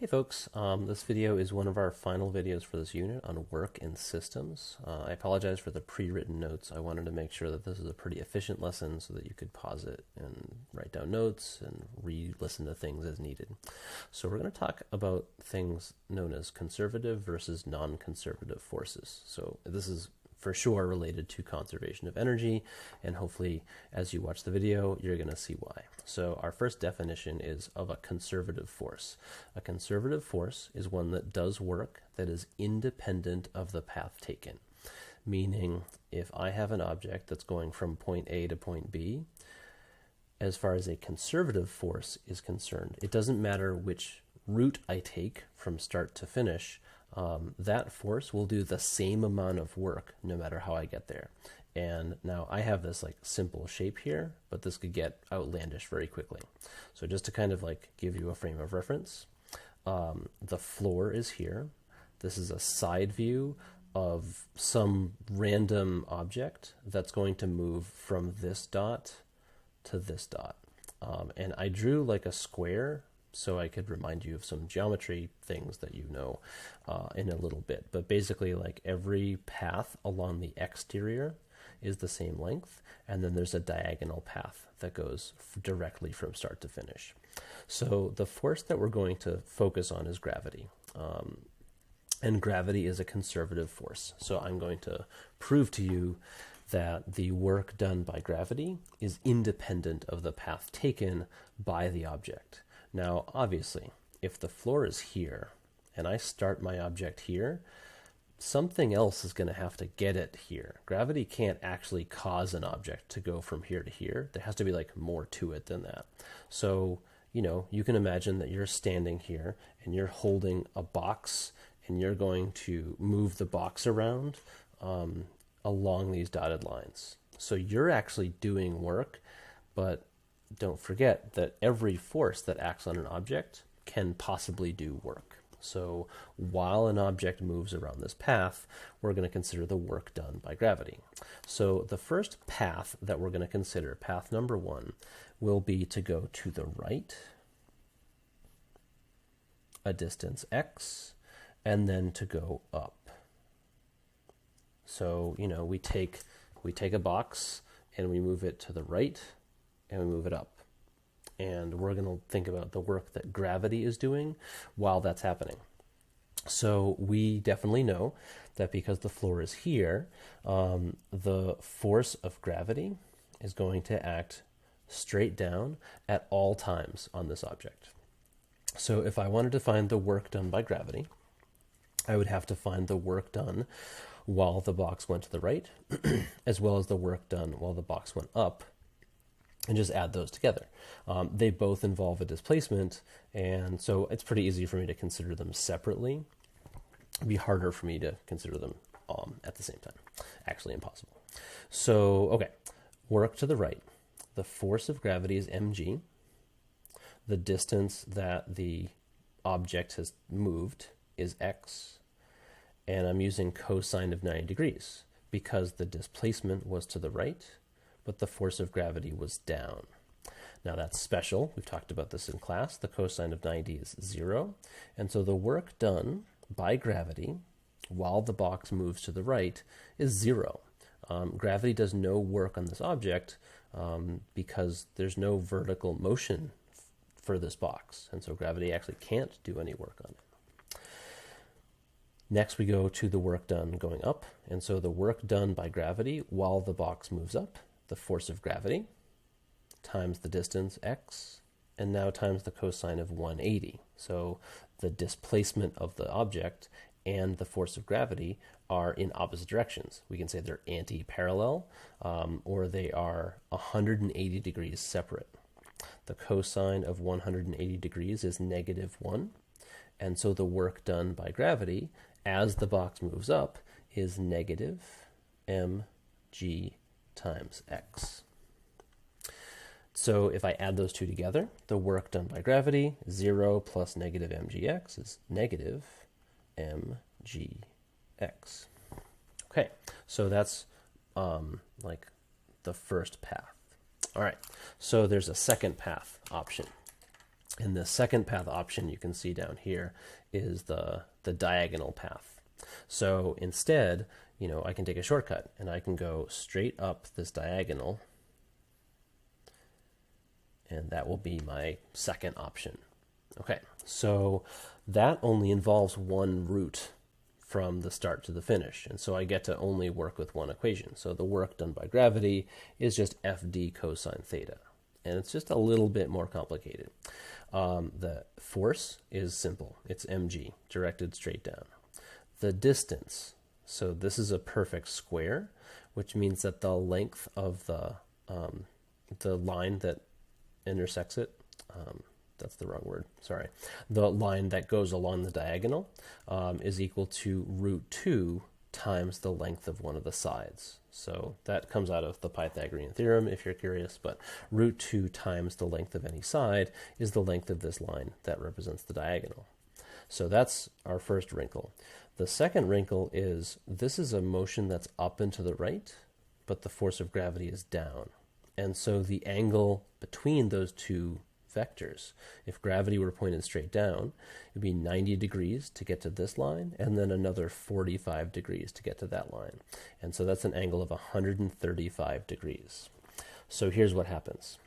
Hey folks, this video is one of our final videos for this unit on work in systems. I apologize for the pre-written notes. I wanted to make sure that this is a pretty efficient lesson so that you could pause it and write down notes and re-listen to things as needed. So we're going to talk about things known as conservative versus non-conservative forces. So this is for sure related to conservation of energy, and hopefully as you watch the video you're going to see why. So our first definition is of a conservative force. A conservative force is one that does work that is independent of the path taken. Meaning, if I have an object that's going from point A to point B, as far as a conservative force is concerned, it doesn't matter which route I take from start to finish, that force will do the same amount of work no matter how I get there. And now I have this like simple shape here, but this could get outlandish very quickly. So just to kind of like give you a frame of reference, the floor is here. This is a side view of some random object that's going to move from this dot to this dot. And I drew like a square so I could remind you of some geometry things that you know in a little bit. But basically, like every path along the exterior is the same length, and then there's a diagonal path that goes directly from start to finish. So the force that we're going to focus on is gravity. And gravity is a conservative force. So I'm going to prove to you that the work done by gravity is independent of the path taken by the object. Now, obviously, if the floor is here and I start my object here, something else is going to have to get it here. Gravity can't actually cause an object to go from here to here. There has to be like more to it than that. So, you can imagine that you're standing here and you're holding a box and you're going to move the box around along these dotted lines. So you're actually doing work, but don't forget that every force that acts on an object can possibly do work. So while an object moves around this path, we're going to consider the work done by gravity. So the first path that we're going to consider, path number 1, will be to go to the right a distance x, and then to go up. So, we take a box and we move it to the right and we move it up. And we're going to think about the work that gravity is doing while that's happening. So we definitely know that because the floor is here, the force of gravity is going to act straight down at all times on this object. So if I wanted to find the work done by gravity, I would have to find the work done while the box went to the right, as well as the work done while the box went up, and just add those together. They both involve a displacement, and so it's pretty easy for me to consider them separately. It'd be harder for me to consider them at the same time. Actually impossible. So, okay, work to the right. The force of gravity is mg. The distance that the object has moved is x. And I'm using cosine of 90 degrees because the displacement was to the right, but the force of gravity was down. Now that's special. We've talked about this in class. The cosine of 90 is 0. And so the work done by gravity while the box moves to the right is 0. Gravity does no work on this object because there's no vertical motion for this box. And so gravity actually can't do any work on it. Next, we go to the work done going up. And so the work done by gravity while the box moves up, the force of gravity times the distance x, and now times the cosine of 180. So the displacement of the object and the force of gravity are in opposite directions. We can say they're anti-parallel, or they are 180 degrees separate. The cosine of 180 degrees is -1, and so the work done by gravity as the box moves up is negative mg times x. So if I add those two together, the work done by gravity, 0 plus negative mgx is negative mgx. Okay, so that's like the first path. All right, so there's a second path option. And the second path option you can see down here is the diagonal path. So instead, I can take a shortcut and I can go straight up this diagonal, and that will be my second option. Okay, so that only involves one route from the start to the finish, and so I get to only work with one equation. So the work done by gravity is just FD cosine theta, and it's just a little bit more complicated. The force is simple. It's mg, directed straight down. The distance, so this is a perfect square, which means that the length of the line that intersects it, that's the wrong word, sorry. The line that goes along the diagonal is equal to root 2 times the length of one of the sides. So that comes out of the Pythagorean theorem, if you're curious, but root 2 times the length of any side is the length of this line that represents the diagonal. So that's our first wrinkle. The second wrinkle is this is a motion that's up and to the right, but the force of gravity is down. And so the angle between those two vectors, if gravity were pointed straight down, it would be 90 degrees to get to this line, and then another 45 degrees to get to that line. And so that's an angle of 135 degrees. So here's what happens.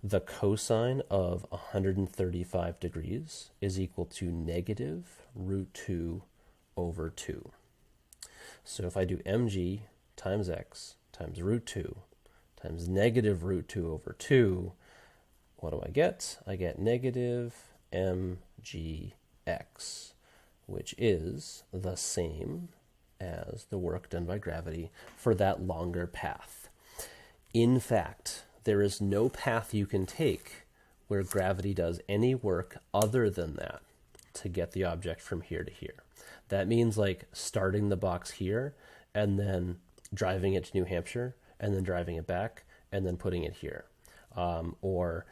The cosine of 135 degrees is equal to negative root 2 over 2. So if I do mg times x times root 2 times negative root 2 over 2, what do I get? I get negative mgx, which is the same as the work done by gravity for that longer path. In fact, there is no path you can take where gravity does any work other than that to get the object from here to here. That means like starting the box here and then driving it to New Hampshire and then driving it back and then putting it here. Or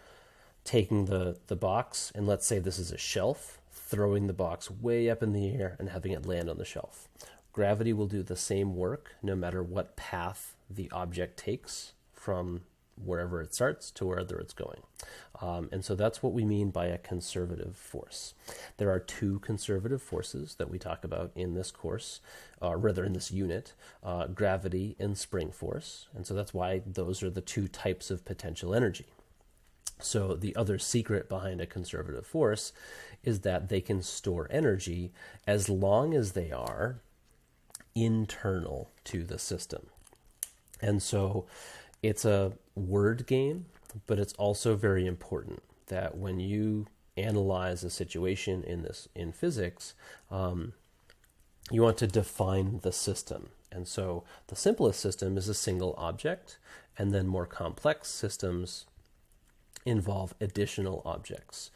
taking the box, and let's say this is a shelf, throwing the box way up in the air and having it land on the shelf. Gravity will do the same work no matter what path the object takes from wherever it starts to wherever it's going. And so that's what we mean by a conservative force. There are two conservative forces that we talk about in this course, rather in this unit, gravity and spring force. And so that's why those are the two types of potential energy. So the other secret behind a conservative force is that they can store energy as long as they are internal to the system. And so it's a word game, but it's also very important that when you analyze a situation in physics, you want to define the system. And so the simplest system is a single object, and then more complex systems involve additional objects.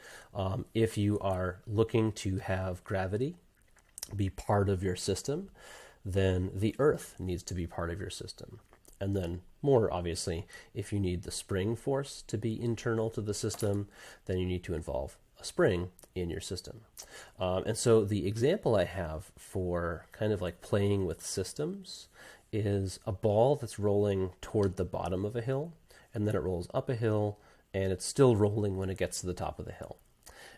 If you are looking to have gravity be part of your system, then the Earth needs to be part of your system. And then more obviously, if you need the spring force to be internal to the system, then you need to involve a spring in your system. And so the example I have for kind of like playing with systems is a ball that's rolling toward the bottom of a hill, and then it rolls up a hill, and it's still rolling when it gets to the top of the hill.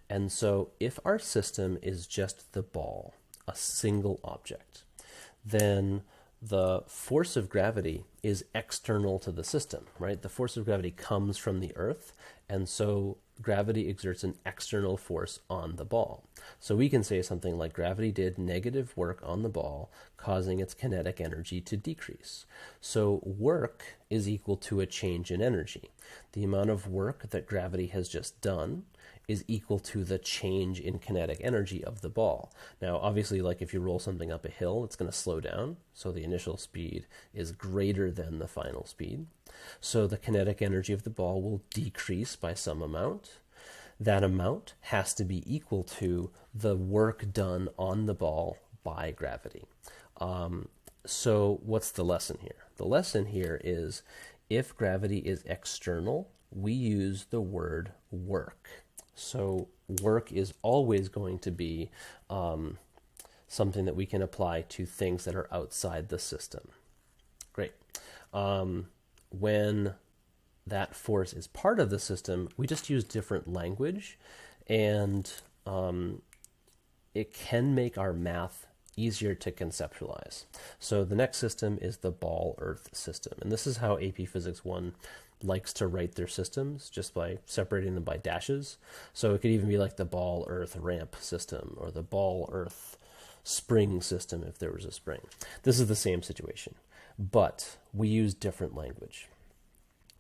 And so if our system is just the ball, a single object, then the force of gravity is external to the system, right? The force of gravity comes from the Earth, and so gravity exerts an external force on the ball. So we can say something like gravity did negative work on the ball, causing its kinetic energy to decrease. So work is equal to a change in energy. The amount of work that gravity has just done is equal to the change in kinetic energy of the ball. Now, obviously, like if you roll something up a hill, it's going to slow down. So the initial speed is greater than the final speed. So the kinetic energy of the ball will decrease by some amount. That amount has to be equal to the work done on the ball by gravity. So what's the lesson here? The lesson here is if gravity is external, we use the word work. So work is always going to be something that we can apply to things that are outside the system. Great. When that force is part of the system, we just use different language. And it can make our math easier to conceptualize. So the next system is the ball earth system. And this is how AP Physics 1 likes to write their systems, just by separating them by dashes. So it could even be like the ball earth ramp system, or the ball earth spring system if there was a spring. This is the same situation, but we use different language.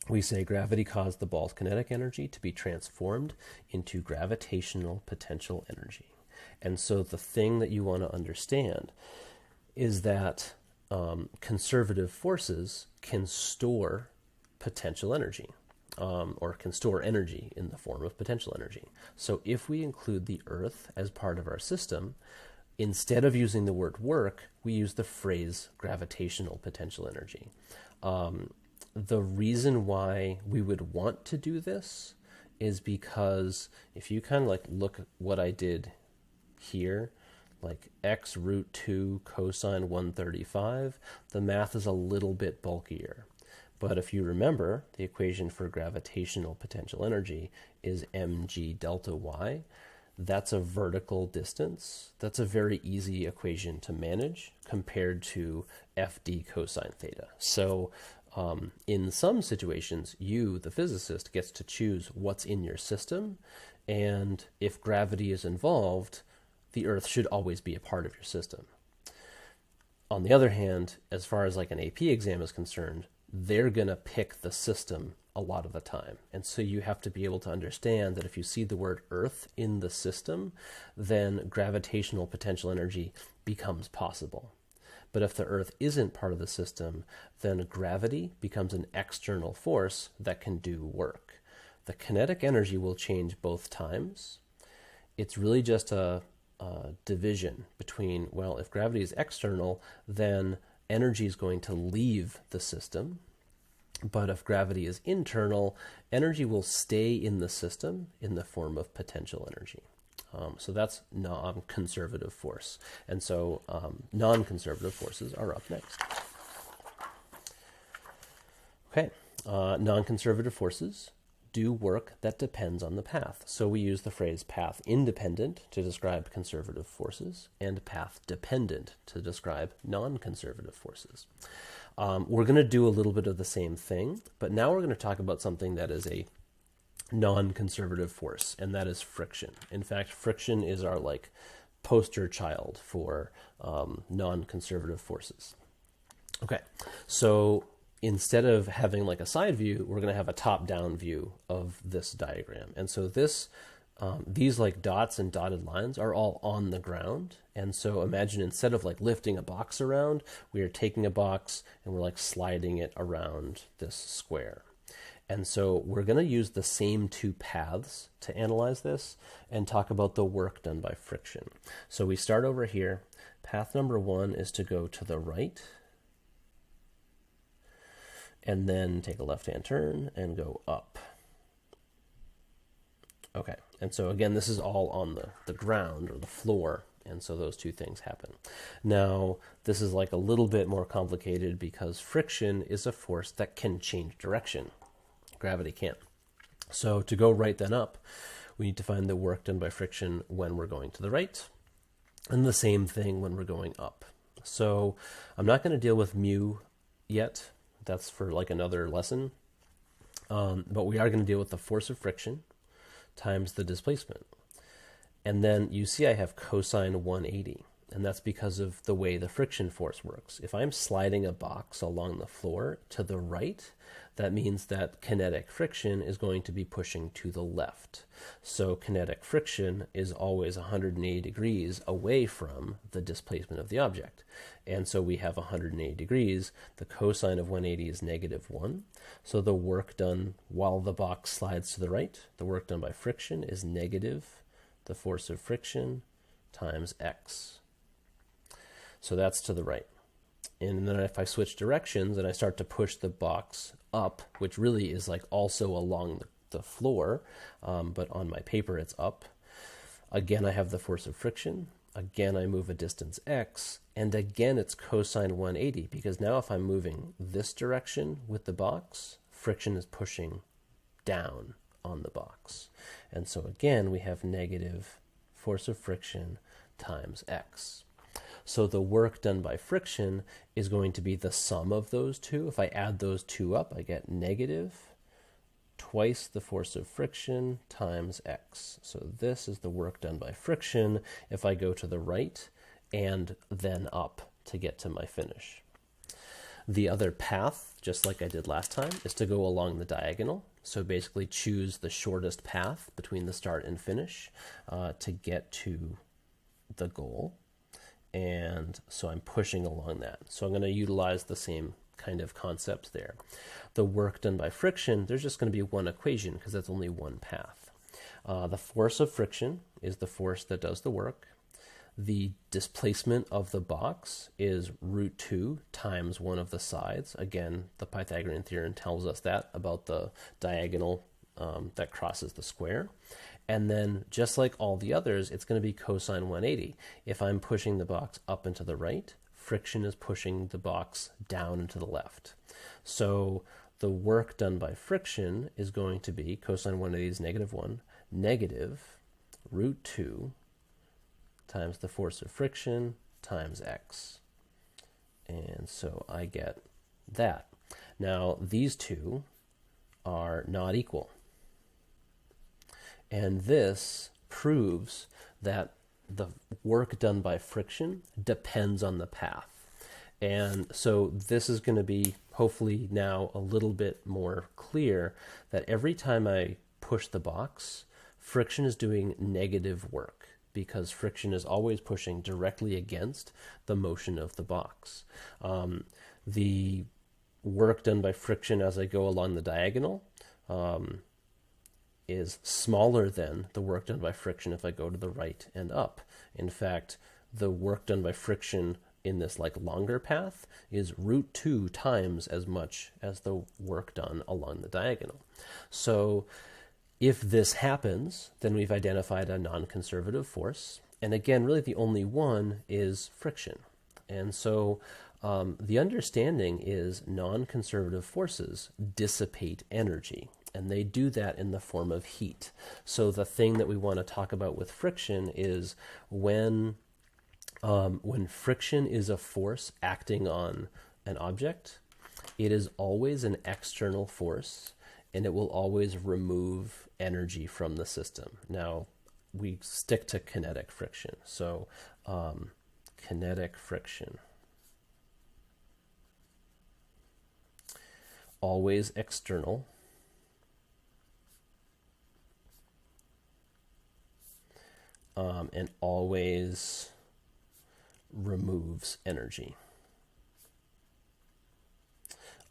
We say gravity caused the ball's kinetic energy to be transformed into gravitational potential energy. And so the thing that you want to understand is that conservative forces can store potential energy, or can store energy in the form of potential energy. So if we include the Earth as part of our system, instead of using the word work, we use the phrase gravitational potential energy. The reason why we would want to do this is because if you kind of like look at what I did here, like x root 2 cosine 135, the math is a little bit bulkier. But if you remember, the equation for gravitational potential energy is mg delta y. That's a vertical distance. That's a very easy equation to manage compared to FD cosine theta. So in some situations, you, the physicist, gets to choose what's in your system. And if gravity is involved, the Earth should always be a part of your system. On the other hand, as far as like an AP exam is concerned, they're going to pick the system a lot of the time. And so you have to be able to understand that if you see the word Earth in the system, then gravitational potential energy becomes possible. But if the Earth isn't part of the system, then gravity becomes an external force that can do work. The kinetic energy will change both times. It's really just a division between, well, if gravity is external, then energy is going to leave the system. But if gravity is internal, energy will stay in the system in the form of potential energy. So that's non-conservative force. And so non-conservative forces are up next. Okay, non-conservative forces do work that depends on the path. So we use the phrase path independent to describe conservative forces and path dependent to describe non-conservative forces. We're going to do a little bit of the same thing, but now we're going to talk about something that is a non-conservative force, and that is friction. In fact, friction is our like poster child for non-conservative forces. Okay, so instead of having like a side view, we're going to have a top-down view of this diagram. And so this, these like dots and dotted lines are all on the ground. And so imagine instead of like lifting a box around, we are taking a box and we're like sliding it around this square. And so we're going to use the same two paths to analyze this and talk about the work done by friction. So we start over here. Path number 1 is to go to the right, and then take a left-hand turn and go up. Okay, and so again, this is all on the ground or the floor, and so those two things happen. Now, this is like a little bit more complicated because friction is a force that can change direction. Gravity can't. So to go right then up, we need to find the work done by friction when we're going to the right, and the same thing when we're going up. So I'm not going to deal with mu yet. That's for like another lesson. But we are going to deal with the force of friction times the displacement. And then you see I have cosine 180, and that's because of the way the friction force works. If I'm sliding a box along the floor to the right, that means that kinetic friction is going to be pushing to the left. So kinetic friction is always 180 degrees away from the displacement of the object. And so we have 180 degrees. The cosine of 180 is -1. So the work done while the box slides to the right, the work done by friction is negative the force of friction times x. So that's to the right. And then if I switch directions and I start to push the box up, which really is like also along the floor, but on my paper it's up. Again, I have the force of friction. Again, I move a distance x. And again, it's cosine 180, because now if I'm moving this direction with the box, friction is pushing down on the box. And so again, we have negative force of friction times x. So the work done by friction is going to be the sum of those two. If I add those two up, I get negative twice the force of friction times x. So this is the work done by friction if I go to the right and then up to get to my finish. The other path, just like I did last time, is to go along the diagonal. So basically choose the shortest path between the start and finish to get to the goal. And so I'm pushing along that. So I'm going to utilize the same kind of concepts there. The work done by friction, there's just going to be one equation because that's only one path. The force of friction is the force that does the work. The displacement of the box is root 2 times one of the sides. Again, the Pythagorean theorem tells us that about the diagonal that crosses the square. And then, just like all the others, it's going to be cosine 180. If I'm pushing the box up and to the right, friction is pushing the box down and to the left. So the work done by friction is going to be, cosine 180 is negative 1, negative root 2 times the force of friction times x. And so I get that. Now, these two are not equal. And this proves that the work done by friction depends on the path. And so this is going to be hopefully now a little bit more clear that every time I push the box, friction is doing negative work because friction is always pushing directly against the motion of the box. The work done by friction as I go along the diagonal is smaller than the work done by friction if I go to the right and up. In fact, the work done by friction in this like longer path is root 2 times as much as the work done along the diagonal. So if this happens, then we've identified a non-conservative force. And again, really the only one is friction. And so the understanding is non-conservative forces dissipate energy. And they do that in the form of heat. So the thing that we want to talk about with friction is when friction is a force acting on an object, it is always an external force, and it will always remove energy from the system. Now, we stick to kinetic friction. So kinetic friction, always external. And always removes energy.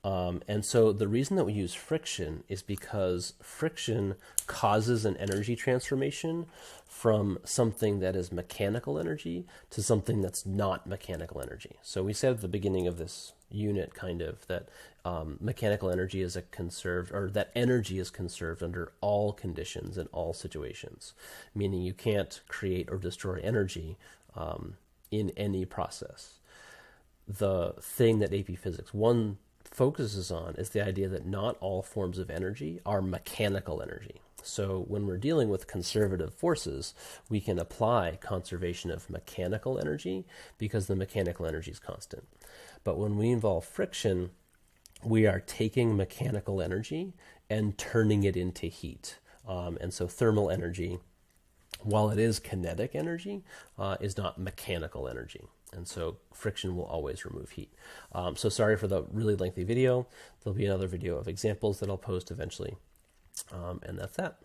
And so the reason that we use friction is because friction causes an energy transformation from something that is mechanical energy to something that's not mechanical energy. So we said at the beginning of this unit kind of that mechanical energy is conserved, or that energy is conserved under all conditions in all situations, meaning you can't create or destroy energy in any process. The thing that AP Physics 1 focuses on is the idea that not all forms of energy are mechanical energy. So when we're dealing with conservative forces, we can apply conservation of mechanical energy because the mechanical energy is constant. But when we involve friction, we are taking mechanical energy and turning it into heat. And so thermal energy, while it is kinetic energy, is not mechanical energy. And so friction will always remove heat. So sorry for the really lengthy video. There'll be another video of examples that I'll post eventually. And that's that.